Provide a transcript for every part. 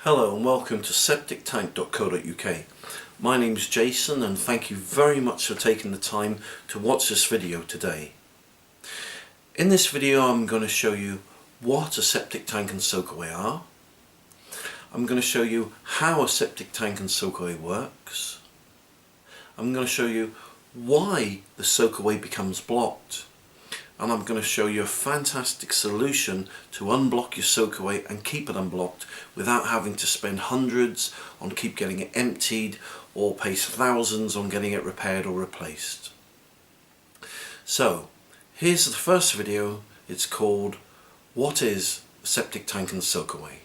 Hello and welcome to septictank.co.uk. My name is Jason and thank you very much for taking the time to watch this video today. In this video I'm going to show you what a septic tank and soakaway are. I'm going to show you how a septic tank and soakaway works. I'm going to show you why the soakaway becomes blocked. And I'm going to show you a fantastic solution to unblock your soakaway and keep it unblocked without having to spend hundreds on keep getting it emptied or pay thousands on getting it repaired or replaced. So here's the first video. It's called What is a Septic Tank and Soakaway?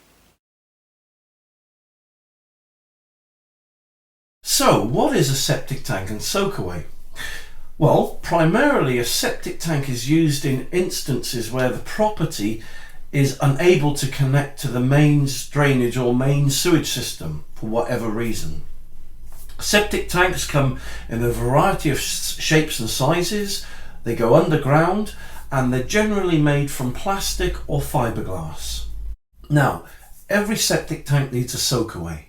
So what is a septic tank and soakaway? Well, primarily a septic tank is used in instances where the property is unable to connect to the mains drainage or main sewage system for whatever reason. Septic tanks come in a variety of shapes and sizes. They go underground and they're generally made from plastic or fiberglass. Now, every septic tank needs a soakaway.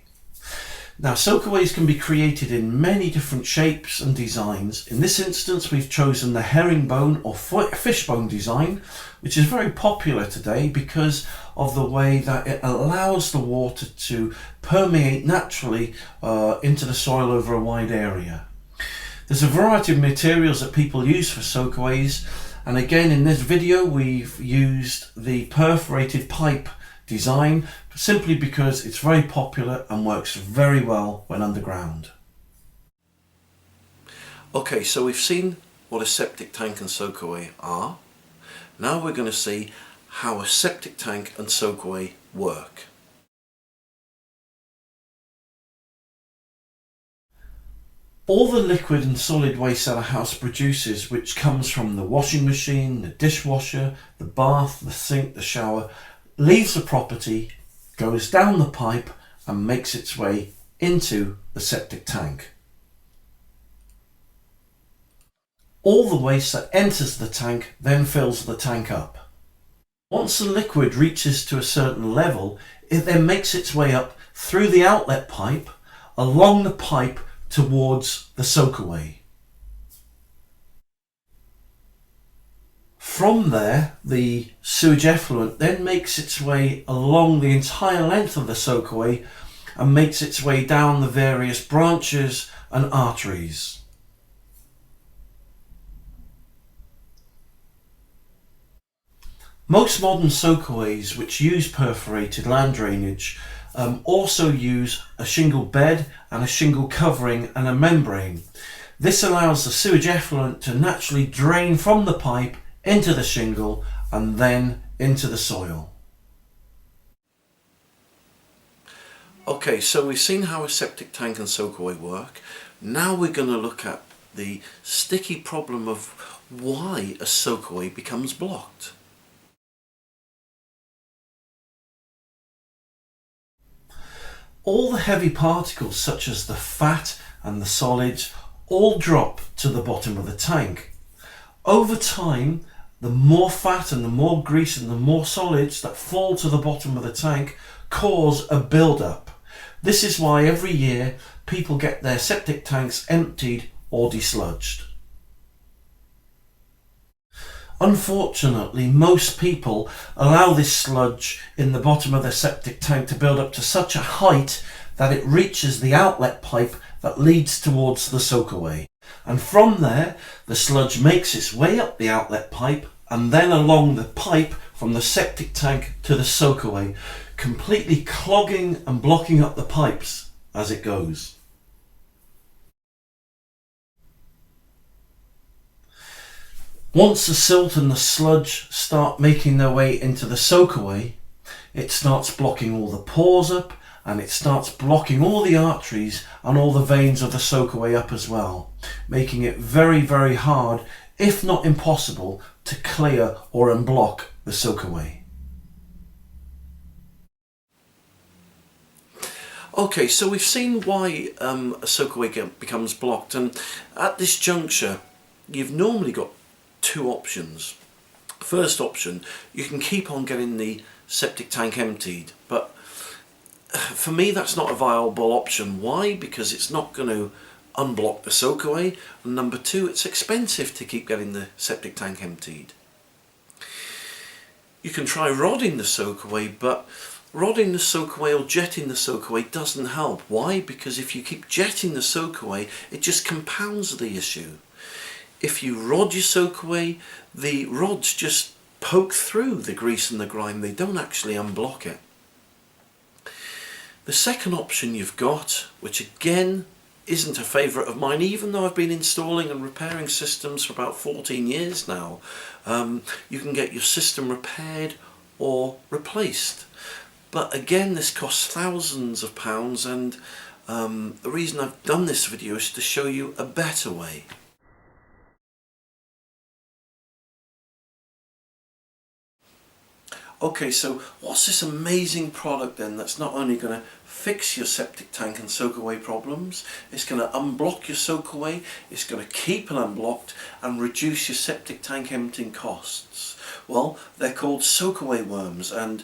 Now, soakaways can be created in many different shapes and designs. In this instance, we've chosen the herringbone or fishbone design, which is very popular today because of the way that it allows the water to permeate naturally into the soil over a wide area. There's a variety of materials that people use for soakaways, and again in this video we've used the perforated pipe design simply because it's very popular and works very well when underground. Okay, so we've seen what a septic tank and soakaway are. Now we're going to see how a septic tank and soakaway work. All the liquid and solid waste that a house produces, which comes from the washing machine, the dishwasher, the bath, the sink, the shower, leaves the property, goes down the pipe and makes its way into the septic tank. All the waste that enters the tank then fills the tank up. Once the liquid reaches to a certain level, it then makes its way up through the outlet pipe, along the pipe towards the soakaway. From there, the sewage effluent then makes its way along the entire length of the soakaway and makes its way down the various branches and arteries. Most modern soakaways which use perforated land drainage also use a shingle bed and a shingle covering and a membrane. This allows the sewage effluent to naturally drain from the pipe into the shingle and then into the soil. Okay, so we've seen how a septic tank and soakaway work. Now we're going to look at the sticky problem of why a soakaway becomes blocked. All the heavy particles such as the fat and the solids all drop to the bottom of the tank. Over time, the more fat and the more grease and the more solids that fall to the bottom of the tank cause a build-up. This is why every year people get their septic tanks emptied or desludged. Unfortunately, most people allow this sludge in the bottom of their septic tank to build up to such a height that it reaches the outlet pipe that leads towards the soakaway. And from there, the sludge makes its way up the outlet pipe and then along the pipe from the septic tank to the soakaway, completely clogging and blocking up the pipes as it goes. Once the silt and the sludge start making their way into the soakaway, it starts blocking all the pores up and it starts blocking all the arteries and all the veins of the soakaway up as well, making it very, very hard, if not impossible, to clear or unblock the soakaway. Okay, so we've seen why a soakaway becomes blocked, and at this juncture you've normally got two options. First option, you can keep on getting the septic tank emptied, but for me, that's not a viable option. Why? Because it's not going to unblock the soakaway, and number two, it's expensive to keep getting the septic tank emptied. You can try rodding the soakaway, but rodding the soakaway or jetting the soakaway doesn't help. Why? Because if you keep jetting the soakaway, it just compounds the issue. If you rod your soakaway, the rods just poke through the grease and the grime. They don't actually unblock it. The second option you've got, which again isn't a favourite of mine, even though I've been installing and repairing systems for about 14 years now, you can get your system repaired or replaced. But again, this costs thousands of pounds, and the reason I've done this video is to show you a better way. Okay, so what's this amazing product then that's not only going to fix your septic tank and soakaway problems, it's going to unblock your soakaway, it's going to keep it unblocked and reduce your septic tank emptying costs? Well, they're called Soakaway Worms, and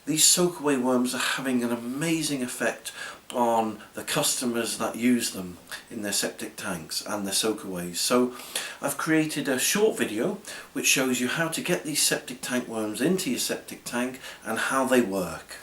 these Soakaway Worms are having an amazing effect on the customers that use them in their septic tanks and their soakaways. So I've created a short video which shows you how to get these septic tank worms into your septic tank and how they work.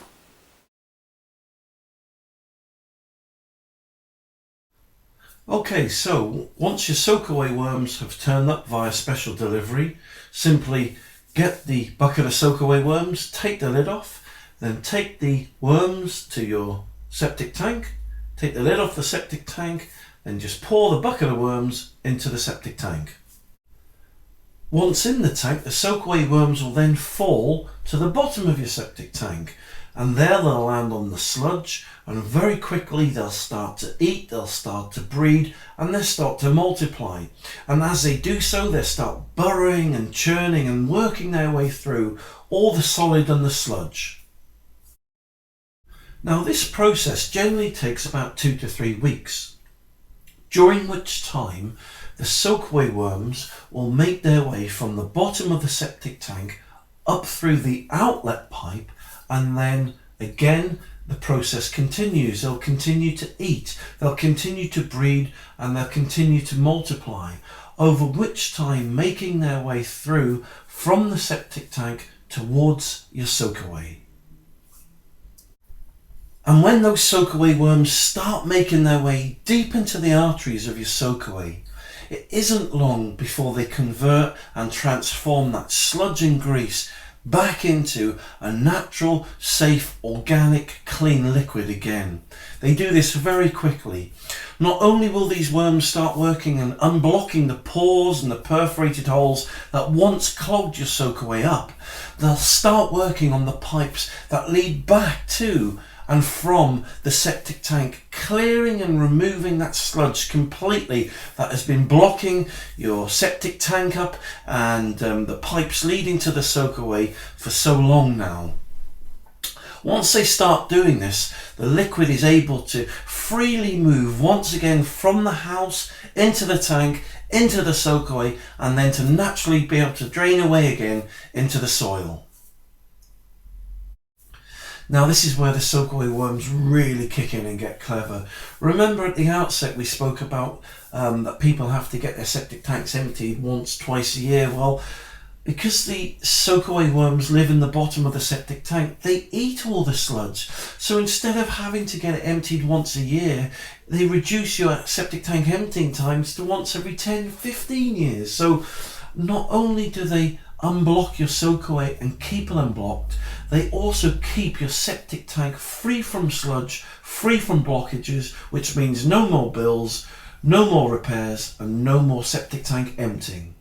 Okay, so once your soakaway worms have turned up via special delivery, simply get the bucket of soakaway worms, take the lid off, then take the worms to your septic tank, take the lid off the septic tank, then just pour the bucket of worms into the septic tank. Once in the tank, the soakaway worms will then fall to the bottom of your septic tank, and there they'll land on the sludge, and very quickly they'll start to eat, they'll start to breed, and they'll start to multiply. And as they do so, they'll start burrowing and churning and working their way through all the solid and the sludge. Now, this process generally takes about 2 to 3 weeks, during which time the soakaway worms will make their way from the bottom of the septic tank up through the outlet pipe, and then again the process continues. They'll continue to eat, they'll continue to breed, and they'll continue to multiply, over which time making their way through from the septic tank towards your soakaway. And when those soakaway worms start making their way deep into the arteries of your soakaway, it isn't long before they convert and transform that sludge and grease back into a natural, safe, organic, clean liquid again. They do this very quickly. Not only will these worms start working and unblocking the pores and the perforated holes that once clogged your soakaway up, they'll start working on the pipes that lead back to and from the septic tank, clearing and removing that sludge completely that has been blocking your septic tank up and the pipes leading to the soakaway for so long now. Once they start doing this, the liquid is able to freely move once again from the house into the tank, into the soakaway, and then to naturally be able to drain away again into the soil. Now, this is where the soakaway worms really kick in and get clever. Remember at the outset we spoke about that people have to get their septic tanks emptied once, twice a year. Well, because the soakaway worms live in the bottom of the septic tank, they eat all the sludge. So instead of having to get it emptied once a year, they reduce your septic tank emptying times to once every 10, 15 years. So not only do they unblock your soakaway and keep it unblocked, they also keep your septic tank free from sludge, free from blockages, which means no more bills, no more repairs, and no more septic tank emptying.